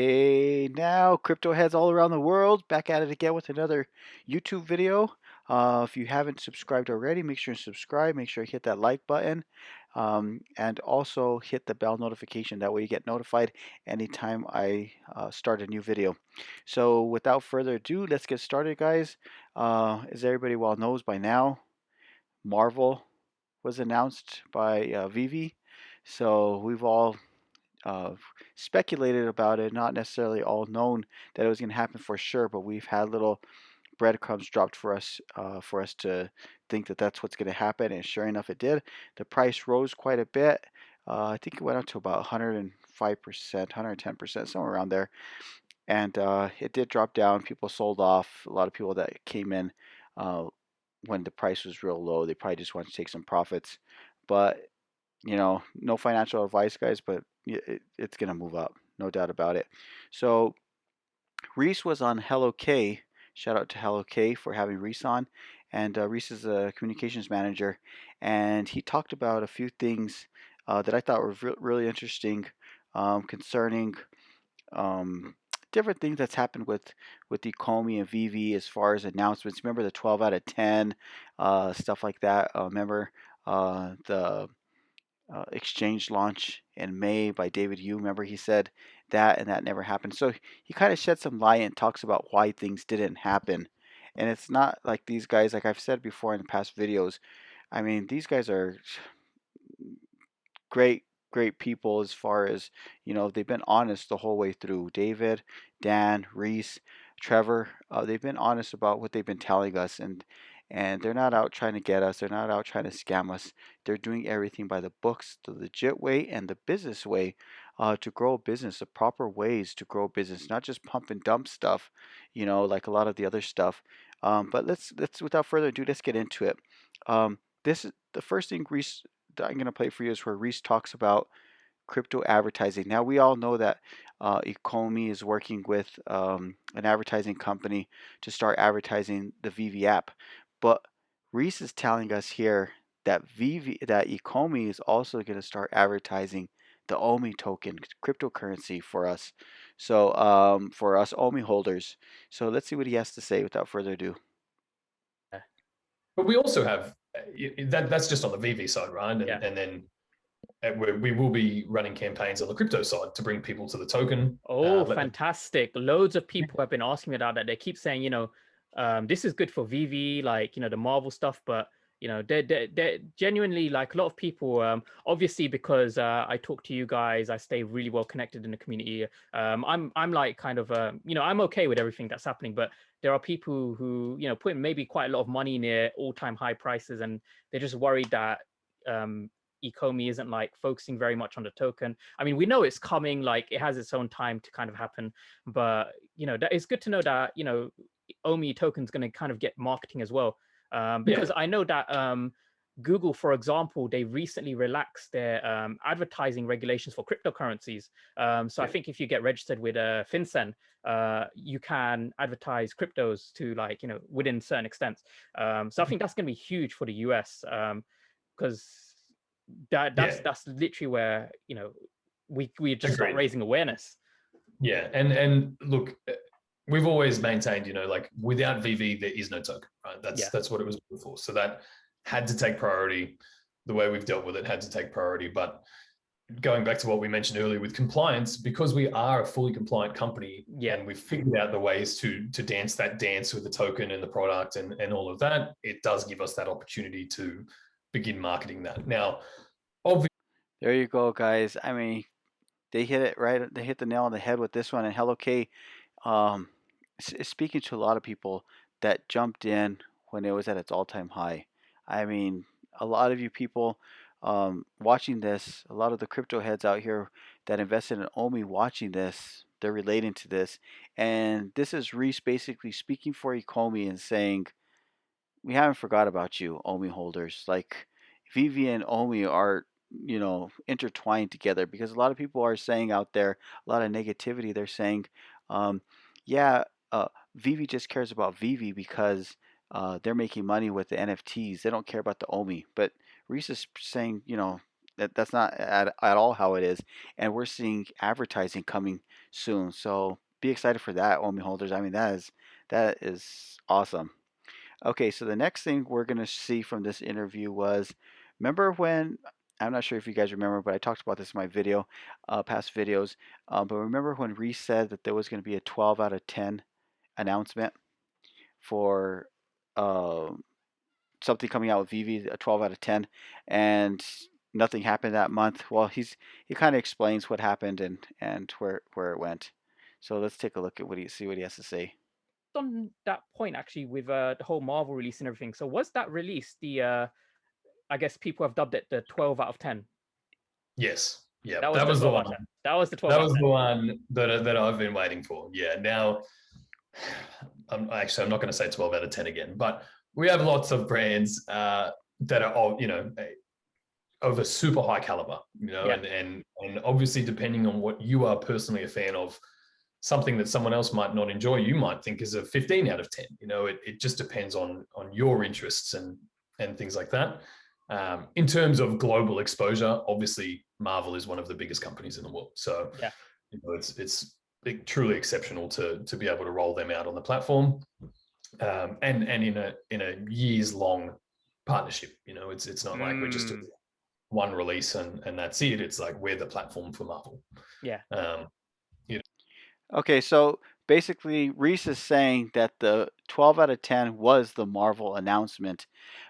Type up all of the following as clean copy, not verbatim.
Hey now, crypto heads all around the world, back at it again with another YouTube video. If you haven't subscribed already, make sure to subscribe. Make sure you hit that like button, and also hit the bell notification. That way you get notified anytime I start a new video. So without further ado, let's get started, guys. As everybody well knows by now, Marvel was announced by Vivi. So we've all uh, speculated about it, not necessarily all known that it was going to happen for sure, but we've had little breadcrumbs dropped for us to think that that's what's going to happen, and sure enough, it did. The price rose quite a bit. I think it went up to about 105%, 110%, somewhere around there, and it did drop down. People sold off. A lot of people that came in uh, when the price was real low, they probably just wanted to take some profits, but no financial advice, guys, but it's going to move up, no doubt about it. So Reese was on Hello K. Shout out to Hello K for having Reese on. And Reese is a communications manager, and he talked about a few things that I thought were really interesting concerning um, different things that's happened with Ecomi and VV as far as announcements. Remember the 12 out of 10 stuff like that. Remember the exchange launch in May by David Yu. Remember, he said that and that never happened. So he kind of shed some light and talks about why things didn't happen. And it's not like these guys, like I've said before in the past videos, I mean, these guys are great, great people as far as, they've been honest the whole way through. David, Dan, Reese, Trevor, they've been honest about what they've been telling us, and they're not out trying to get us. They're not out trying to scam us. They're doing everything by the books, the legit way and the business way to grow a business, the proper ways to grow a business, not just pump and dump stuff, like a lot of the other stuff. But let's without further ado, let's get into it. This is the first thing Reese that I'm going to play for you is where Reese talks about crypto advertising. Now, we all know that Ecomi is working with an advertising company to start advertising the VV app, but Reese is telling us here that that Ecomi is also going to start advertising the OMI token, cryptocurrency for us. So for us OMI holders. So let's see what he has to say without further ado. But we also have that's just on the VV side, right? And then we will be running campaigns on the crypto side to bring people to the token. Oh, Let them. fantastic. Loads of people have been asking me about that. They keep saying, this is good for VV, like, the Marvel stuff, but they're genuinely like a lot of people, obviously because I talk to you guys, I stay really well connected in the community. I'm like kind of I'm okay with everything that's happening, but there are people who, put maybe quite a lot of money near all-time high prices, and they're just worried that Ecomi isn't like focusing very much on the token. I mean, we know it's coming, like it has its own time to kind of happen, but that it's good to know that OMI token's going to kind of get marketing as well, because I know that Google, for example, they recently relaxed their advertising regulations for cryptocurrencies. So I think if you get registered with FinCEN, you can advertise cryptos to like within certain extents. So I think that's going to be huge for the US, because that's literally where we just start raising awareness. Yeah, and look, we've always maintained, like without VV there is no token, right? That's what it was for. So that had to take priority. The way we've dealt with it had to take priority. But going back to what we mentioned earlier with compliance, because we are a fully compliant company, and we've figured out the ways to dance that dance with the token and the product and all of that, it does give us that opportunity to begin marketing that. Now, obviously, There you go, guys. I mean, they hit it right. They hit the nail on the head with this one. And Hello K, um, speaking to a lot of people that jumped in when it was at its all-time high. I mean, a lot of you people watching this, a lot of the crypto heads out here that invested in OMI watching this, they're relating to this. And this is Reese basically speaking for Ecomi and saying, we haven't forgot about you, OMI holders. Like VV and OMI are, intertwined together, because a lot of people are saying out there, a lot of negativity. They're saying, um, yeah, VV just cares about VV because they're making money with the NFTs. They don't care about the OMI. But Reese is saying, that's not at all how it is. And we're seeing advertising coming soon. So be excited for that, OMI holders. I mean, that is awesome. Okay, so the next thing we're going to see from this interview was, remember when, I'm not sure if you guys remember, but I talked about this in my video, past videos, but remember when Reese said that there was going to be a 12 out of 10 announcement for uh, something coming out with Vivi, a 12 out of 10, and nothing happened that month? Well, he kind of explains what happened and where it went. So let's take a look at see what he has to say. On that point, actually, with the whole Marvel release and everything. So was that release the I guess people have dubbed it the 12 out of 10? Yes. Yeah. That was the 12 out of 10. That was the 12 That out of was 10. the one that I've been waiting for. Yeah. Now, I'm not going to say 12 out of 10 again, but we have lots of brands that are all, of a super high caliber, and obviously depending on what you are personally a fan of, something that someone else might not enjoy, you might think is a 15 out of 10. It just depends on your interests and things like that. In terms of global exposure, obviously Marvel is one of the biggest companies in the world. So yeah, it's truly exceptional to be able to roll them out on the platform, and in a years long partnership. It's not like we're just doing one release and that's it. It's like we're the platform for Marvel. Yeah. Okay, so basically Reese is saying that the 12 out of 10 was the Marvel announcement,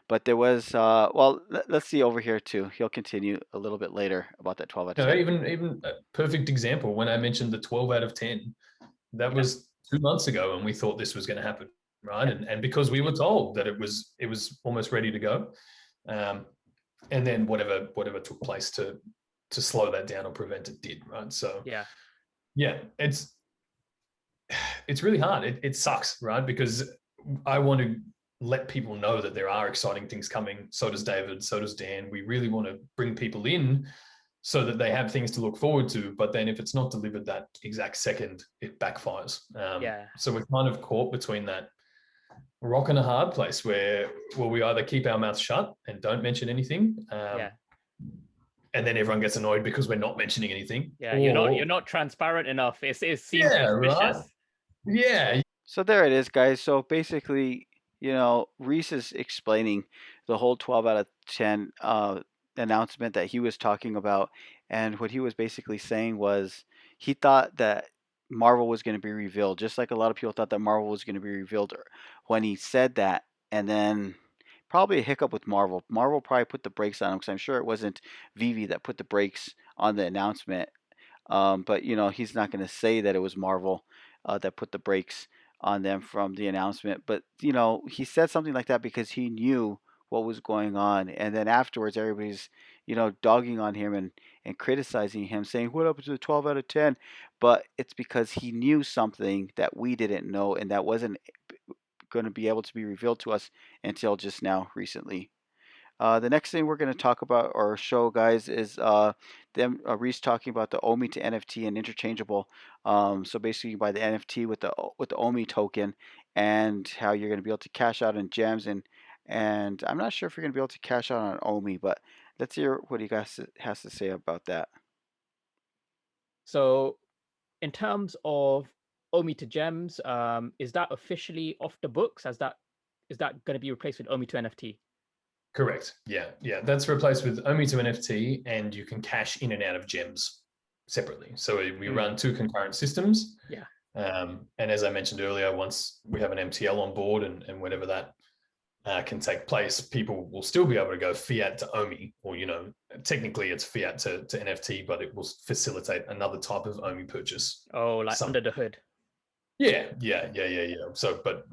but there was well, let's see over here too. He'll continue a little bit later about that 12 out of 10. Even a perfect example, when I mentioned the 12 out of 10, that was 2 months ago, and we thought this was going to happen, right? And because we were told that it was almost ready to go, and then whatever took place to slow that down or prevent it did, right? So yeah, it's really hard. It sucks, right? Because I want to let people know that there are exciting things coming. So does David, so does Dan. We really want to bring people in so that they have things to look forward to. But then if it's not delivered that exact second, it backfires. So we're kind of caught between that rock and a hard place where we either keep our mouths shut and don't mention anything, and then everyone gets annoyed because we're not mentioning anything. Yeah, you're not transparent enough. It seems suspicious. Right? Yeah. So there it is, guys. So basically, Reese is explaining the whole 12 out of 10 announcement that he was talking about, and what he was basically saying was he thought that Marvel was going to be revealed, just like a lot of people thought that Marvel was going to be revealed when he said that, and then probably a hiccup with Marvel. Marvel probably put the brakes on him because I'm sure it wasn't Vivi that put the brakes on the announcement. But he's not going to say that it was Marvel that put the brakes on them from the announcement. But he said something like that because he knew what was going on, and then afterwards, everybody's dogging on him and criticizing him, saying, "What happened to the 12 out of 10?" But it's because he knew something that we didn't know, and that wasn't going to be able to be revealed to us until just now recently. The next thing we're going to talk about or show, guys, is Reese talking about the OMI to NFT and interchangeable. So basically, you buy the NFT with the OMI token, and how you're going to be able to cash out on gems, and I'm not sure if you're going to be able to cash out on OMI, but let's hear what he guys has to say about that. So, in terms of OMI to gems, is that officially off the books? Is that going to be replaced with OMI to NFT? Correct. Yeah. That's replaced with OMI to NFT, and you can cash in and out of gems separately. So we run two concurrent systems. Yeah. And as I mentioned earlier, once we have an MTL on board and whenever that can take place, people will still be able to go fiat to OMI, or technically it's fiat to NFT, but it will facilitate another type of OMI purchase. Oh, like under the hood. Yeah. So, but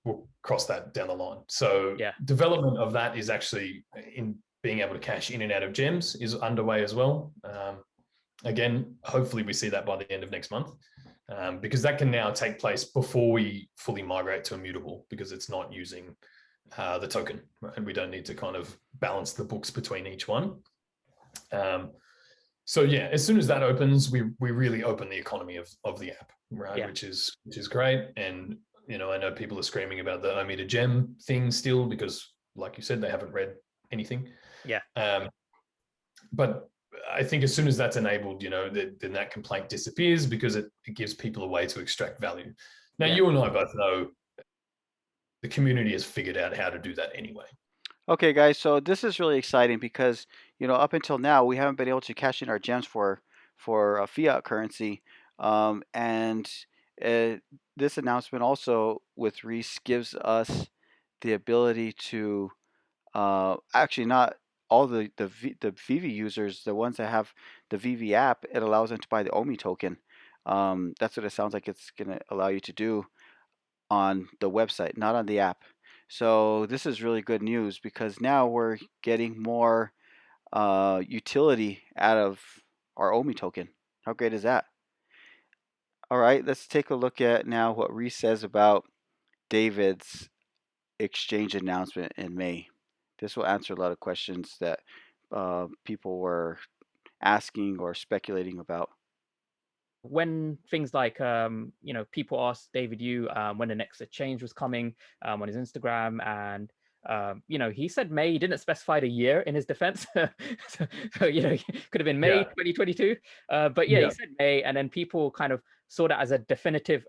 we'll cross that down the line. So development of that is actually in being able to cash in and out of gems is underway as well. Again, hopefully we see that by the end of next month, because that can now take place before we fully migrate to immutable, because it's not using the token, and we don't need to kind of balance the books between each one. So yeah, as soon as that opens, we really open the economy of the app, right? Which is great. And I know people are screaming about the OMI to gem thing still, because like you said, they haven't read anything. but I think as soon as that's enabled, then that complaint disappears because it gives people a way to extract value. Now, you and I both know the community has figured out how to do that anyway. Okay, guys, so this is really exciting because, up until now, we haven't been able to cash in our gems for fiat currency. And this announcement also with Reese gives us the ability to actually not all the Vivi users, the ones that have the Vivi app, it allows them to buy the OMI token. That's what it sounds like it's going to allow you to do on the website, not on the app. So this is really good news because now we're getting more utility out of our OMI token. How great is that? All right, let's take a look at now what Reese says about David's exchange announcement in May. This will answer a lot of questions that people were asking or speculating about. When things like people asked David Yu when the next exchange was coming on his Instagram, and he said May. He didn't specify the year in his defense. so it could have been May 2022, but he said May, and then people kind of saw that as a definitive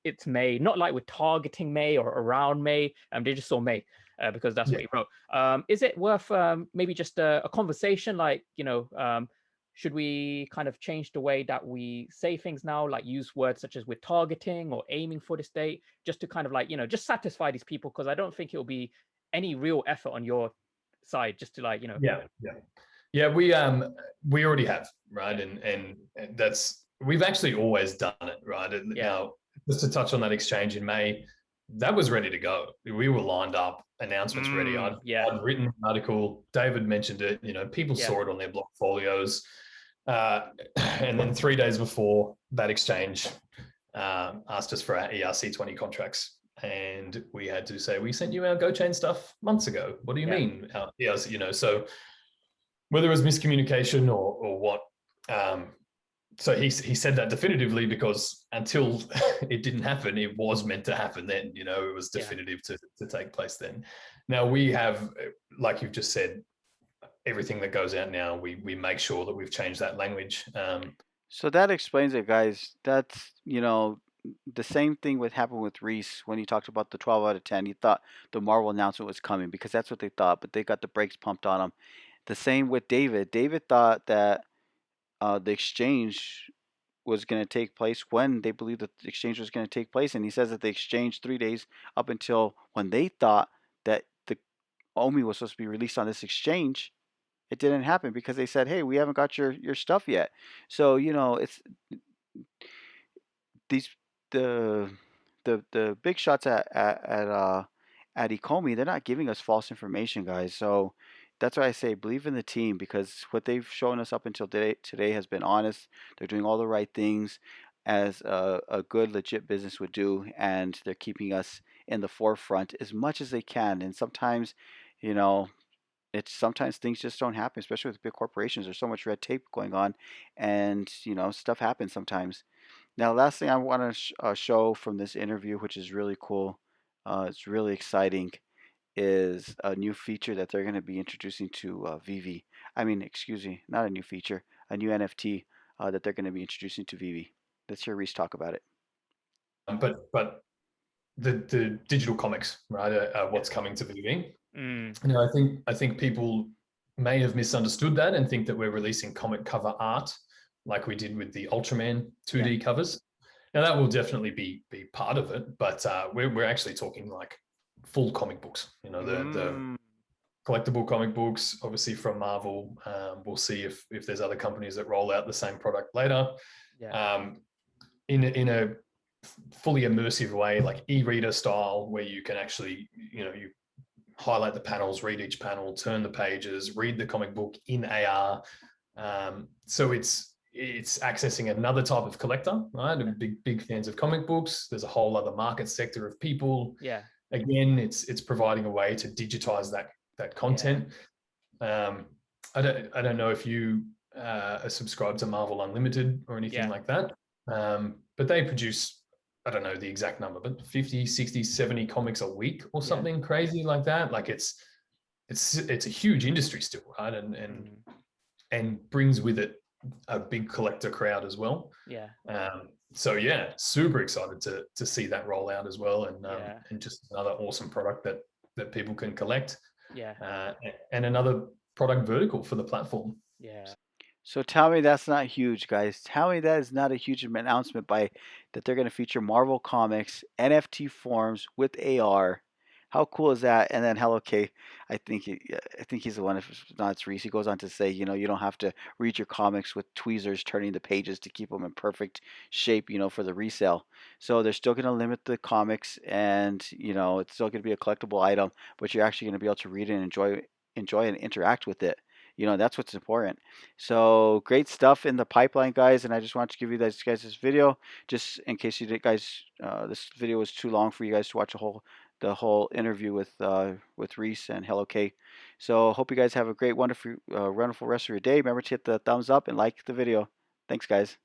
it's May, not like we're targeting May or around May. They just saw May because that's what he wrote. Is it worth maybe just a conversation, like should we kind of change the way that we say things now, like use words such as we're targeting or aiming for this date, just to kind of like, just satisfy these people? Because I don't think it'll be any real effort on your side just to like, Yeah, we already have, right? And that's, we've actually always done it, right? And now, just to touch on that exchange in May, that was ready to go. We were lined up, announcements ready. I'd written an article. David mentioned it. People saw it on their portfolios. And then 3 days before that exchange, asked us for our ERC20 contracts. And we had to say, we sent you our GoChain stuff months ago. What do you mean? So whether it was miscommunication or what, so he said that definitively because until it didn't happen, it was meant to happen then, it was definitive to take place then. Now we have, like you've just said, everything that goes out now, we make sure that we've changed that language. So that explains it, guys. That's, the same thing would happen with Reese when he talked about the 12 out of 10. He thought the Marvel announcement was coming because that's what they thought, but they got the brakes pumped on them. The same with David. David thought that the exchange was going to take place when they believed that the exchange was going to take place. And he says that the exchange 3 days up until when they thought that the OMI was supposed to be released on this exchange, it didn't happen because they said, hey, we haven't got your stuff yet. So, it's these the big shots at Ecomi, they're not giving us false information, guys. So that's why I say believe in the team, because what they've shown us up until today has been honest. They're doing all the right things as a good legit business would do, and they're keeping us in the forefront as much as they can. And sometimes, sometimes things just don't happen, especially with big corporations. There's so much red tape going on, and stuff happens sometimes. Now, last thing I want to show from this interview, which is really cool, it's really exciting, is a new feature that they're going to be introducing to Vivi. I mean, excuse me, not a new feature, a new NFT that they're going to be introducing to Vivi. Let's hear Reese talk about it. But the digital comics, right, what's coming to Vivi. I think people may have misunderstood that and think that we're releasing comic cover art like we did with the Ultraman 2D covers. Now that will definitely be part of it, but we're actually talking like full comic books. The collectible comic books, obviously from Marvel. We'll see if there's other companies that roll out the same product later. In a fully immersive way, like e-reader style, where you can actually, you highlight the panels, read each panel, turn the pages, read the comic book in AR. So it's accessing another type of collector, right? Big fans of comic books. There's a whole other market sector of people. Again, it's providing a way to digitize that content. I don't know if you are subscribed to Marvel Unlimited or anything like that, but they produce, I don't know the exact number, but 50, 60, 70 comics a week or something crazy like that. Like it's a huge industry still, right? And and brings with it a big collector crowd as well. Yeah. So yeah, super excited to see that roll out as well, Yeah. and just another awesome product that people can collect. Yeah. And another product vertical for the platform. Yeah. So tell me that's not huge, guys. Tell me that is not a huge announcement by that they're going to feature Marvel Comics NFT forms with AR. How cool is that? And then Hello K, I think he's the one. If it's not, it's Reese. He goes on to say, you know, you don't have to read your comics with tweezers turning the pages to keep them in perfect shape, you know, for the resale. So they're still going to limit the comics, and you know, it's still going to be a collectible item, but you're actually going to be able to read it and enjoy and interact with it. You know, that's what's important. So great stuff in the pipeline, guys. And I just want to give you guys this video, just in case you did, guys. This video was too long for you guys to watch the whole interview with Reese and Hello K. So hope you guys have a great, wonderful rest of your day. Remember to hit the thumbs up and like the video. Thanks, guys.